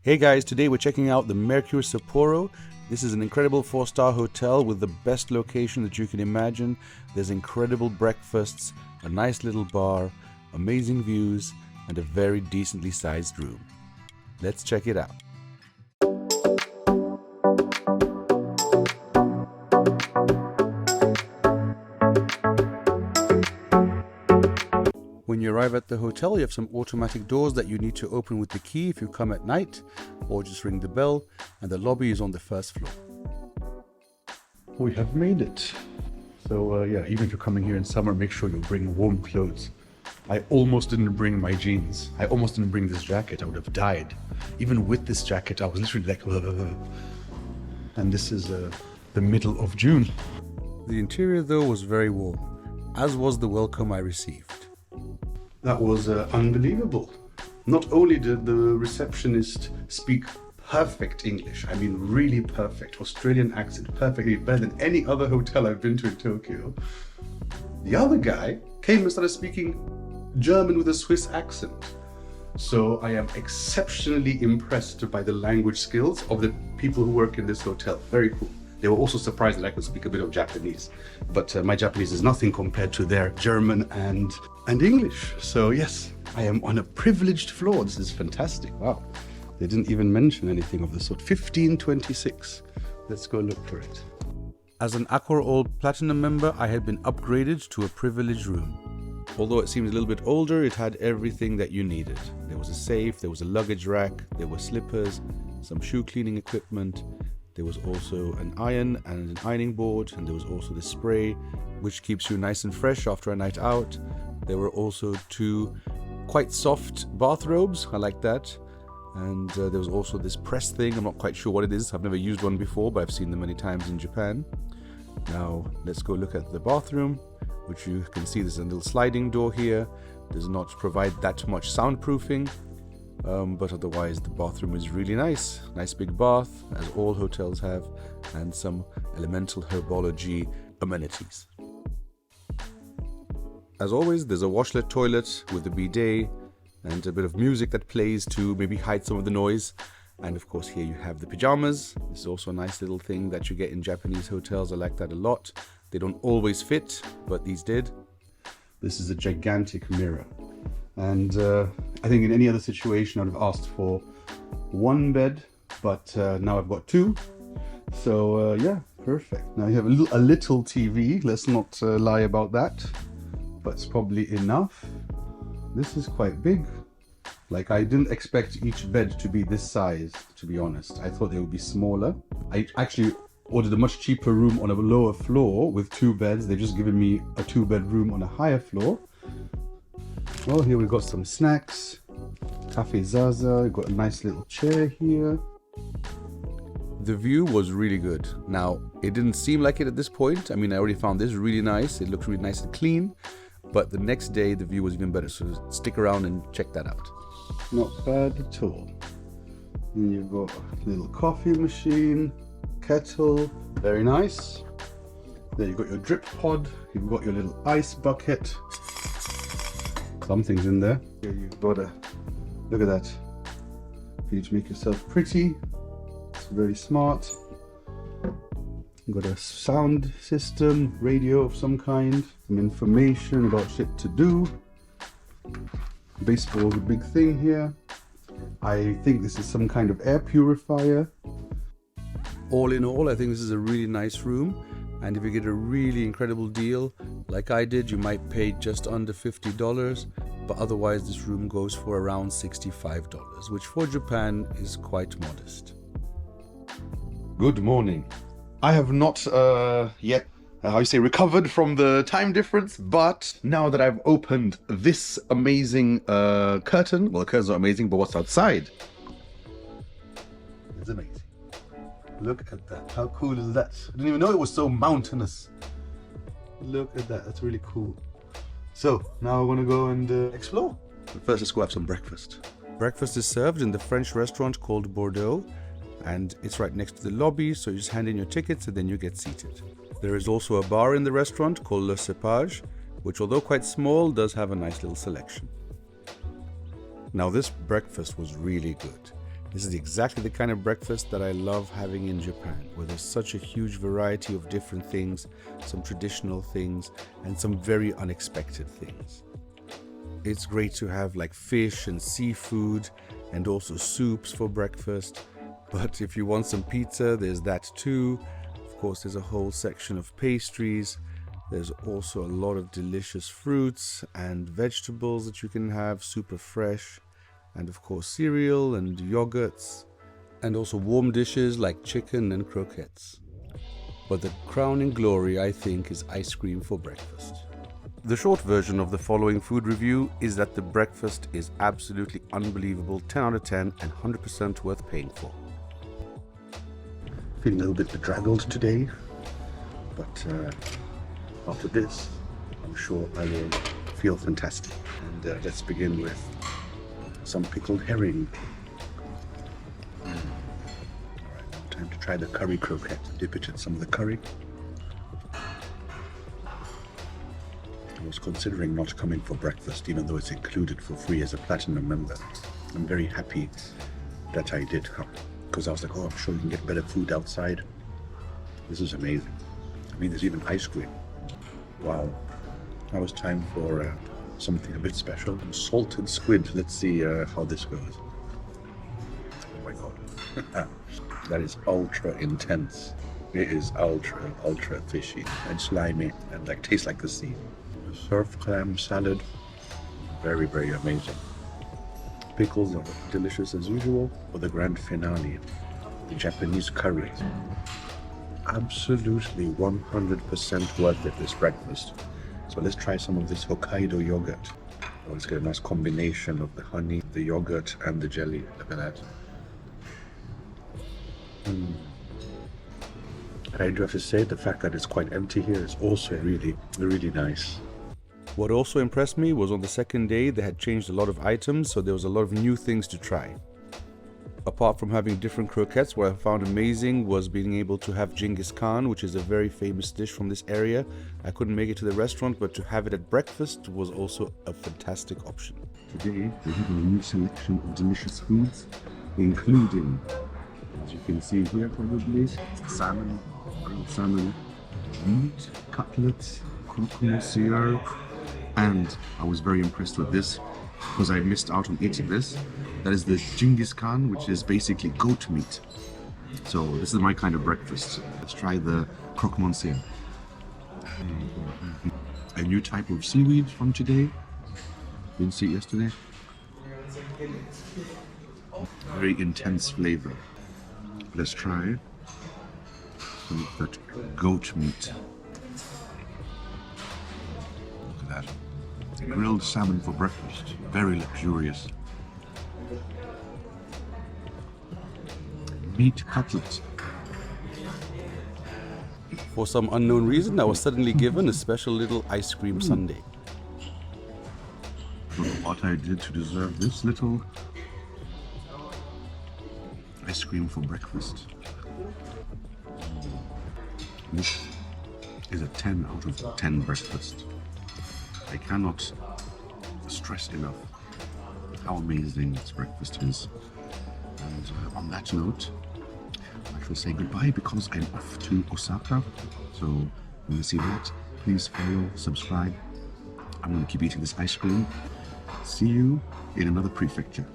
Hey guys, today we're checking out the Mercure Sapporo. This is an incredible 4-star hotel with the best location that you can imagine. There's incredible breakfasts, a nice little bar, amazing views, and a very decently sized room. Let's check it out. When you arrive at the hotel, you have some automatic doors that you need to open with the key if you come at night, or just ring the bell, and the lobby is on the first floor. We have made it. So yeah, even if you're coming here in summer, make sure you bring warm clothes. I almost didn't bring my jeans. I almost didn't bring this jacket. I would have died. Even with this jacket, I was literally like, and this is the middle of June. The interior though was very warm, as was the welcome I received. That was unbelievable. Not only did the receptionist speak perfect English, I mean really perfect, Australian accent, perfectly, better than any other hotel I've been to in Tokyo. The other guy came and started speaking German with a Swiss accent. So I am exceptionally impressed by the language skills of the people who work in this hotel. Very cool. They were also surprised that I could speak a bit of Japanese, but my Japanese is nothing compared to their German and English. So yes, I am on a privileged floor. This is fantastic. Wow. They didn't even mention anything of the sort. 1526. Let's go look for it. As an Accor All Platinum member, I had been upgraded to a privileged room. Although it seems a little bit older, it had everything that you needed. There was a safe, there was a luggage rack, there were slippers, some shoe cleaning equipment. There was also an iron and an ironing board, and there was also the spray, which keeps you nice and fresh after a night out. There were also 2 quite soft bathrobes, I like that. And there was also this press thing, I'm not quite sure what it is. I've never used one before, but I've seen them many times in Japan. Now, let's go look at the bathroom, which you can see there's a little sliding door here. Does not provide that much soundproofing. But otherwise the bathroom is really nice. Nice big bath, as all hotels have, and some elemental herbology amenities. As always, there's a washlet toilet with a bidet and a bit of music that plays to maybe hide some of the noise. And of course here you have the pajamas. This is also a nice little thing that you get in Japanese hotels. I like that a lot. They don't always fit, but these did. This is a gigantic mirror. And I think in any other situation I'd have asked for 1 bed, but now I've got 2. So yeah, perfect. Now you have a little TV, let's not lie about that, but it's probably enough. This is quite big. Like, I didn't expect each bed to be this size, to be honest. I thought they would be smaller. I actually ordered a much cheaper room on a lower floor with 2 beds. They've just given me a 2-bed room on a higher floor. Well, here we've got some snacks, Cafe Zaza, we've got a nice little chair here. The view was really good. Now, it didn't seem like it at this point. I mean, I already found this really nice. It looked really nice and clean. But the next day, the view was even better. So stick around and check that out. Not bad at all. And you've got a little coffee machine, kettle, very nice. Then you've got your drip pod, you've got your little ice bucket. Something's in there. Here you've got a, look at that. For you to make yourself pretty. It's very smart. You've got a sound system, radio of some kind, some information about shit to do. Baseball's a big thing here. I think this is some kind of air purifier. All in all, I think this is a really nice room. And if you get a really incredible deal, like I did, you might pay just under $50, but otherwise this room goes for around $65, which for Japan is quite modest. Good morning. I have not yet, recovered from the time difference, but now that I've opened this amazing curtain, well, the curtain's not amazing, but what's outside? It's amazing. Look at that. How cool is that? I didn't even know it was so mountainous. Look at that. That's really cool. So now we're going to go and explore. But first, let's go have some breakfast. Breakfast is served in the French restaurant called Bordeaux, and it's right next to the lobby, so you just hand in your tickets and then you get seated. There is also a bar in the restaurant called Le Cépage, which although quite small, does have a nice little selection. Now this breakfast was really good. This is exactly the kind of breakfast that I love having in Japan, where there's such a huge variety of different things, some traditional things, and some very unexpected things. It's great to have like fish and seafood and also soups for breakfast. But if you want some pizza, there's that too. Of course, there's a whole section of pastries. There's also a lot of delicious fruits and vegetables that you can have, super fresh. And of course cereal and yogurts, and also warm dishes like chicken and croquettes. But the crowning glory, I think, is ice cream for breakfast. The short version of the following food review is that the breakfast is absolutely unbelievable, 10 out of 10 and 100% worth paying for. Feeling a little bit bedraggled today, but after this I'm sure I will feel fantastic. And let's begin with some pickled herring. Alright, time to try the curry croquette. Dip it in some of the curry. I was considering not coming for breakfast, even though it's included for free as a platinum member. I'm very happy that I did come, because I was like, oh, I'm sure you can get better food outside. This is amazing. I mean, there's even ice cream. Wow. Now it's time for something a bit special. Salted squid. Let's see how this goes. Oh my god. That is ultra intense. It is ultra fishy and slimy and like tastes like the sea. Surf clam salad. Very amazing. Pickles are delicious as usual. For the grand finale, the Japanese curry. Absolutely 100% worth it, this breakfast. So let's try some of this Hokkaido yogurt. Oh, let's get a nice combination of the honey, the yogurt, and the jelly. Look at that. And I do have to say, the fact that it's quite empty here is also really nice. What also impressed me was on the second day, they had changed a lot of items, so there was a lot of new things to try. Apart from having different croquettes, what I found amazing was being able to have Genghis Khan, which is a very famous dish from this area. I couldn't make it to the restaurant, but to have it at breakfast was also a fantastic option. Today, we have a new selection of delicious foods, including, as you can see here probably, salmon, grilled salmon, meat, cutlets, croque monsieur, and I was very impressed with this because I missed out on eating this. That is the Genghis Khan, which is basically goat meat. So this is my kind of breakfast. Let's try the croque monsieur. A new type of seaweed from today. Didn't see it yesterday. Very intense flavor. Let's try some of that goat meat. Look at that. Grilled salmon for breakfast. Very luxurious. Meat cutlets. For some unknown reason, I was suddenly given a special little ice cream sundae. I don't know what I did to deserve this little ice cream for breakfast. This is a 10 out of 10 breakfast. I cannot stress enough how amazing this breakfast is. And on that note, I shall say goodbye because I'm off to Osaka. So when you see that, please follow, subscribe. I'm going to keep eating this ice cream. See you in another prefecture.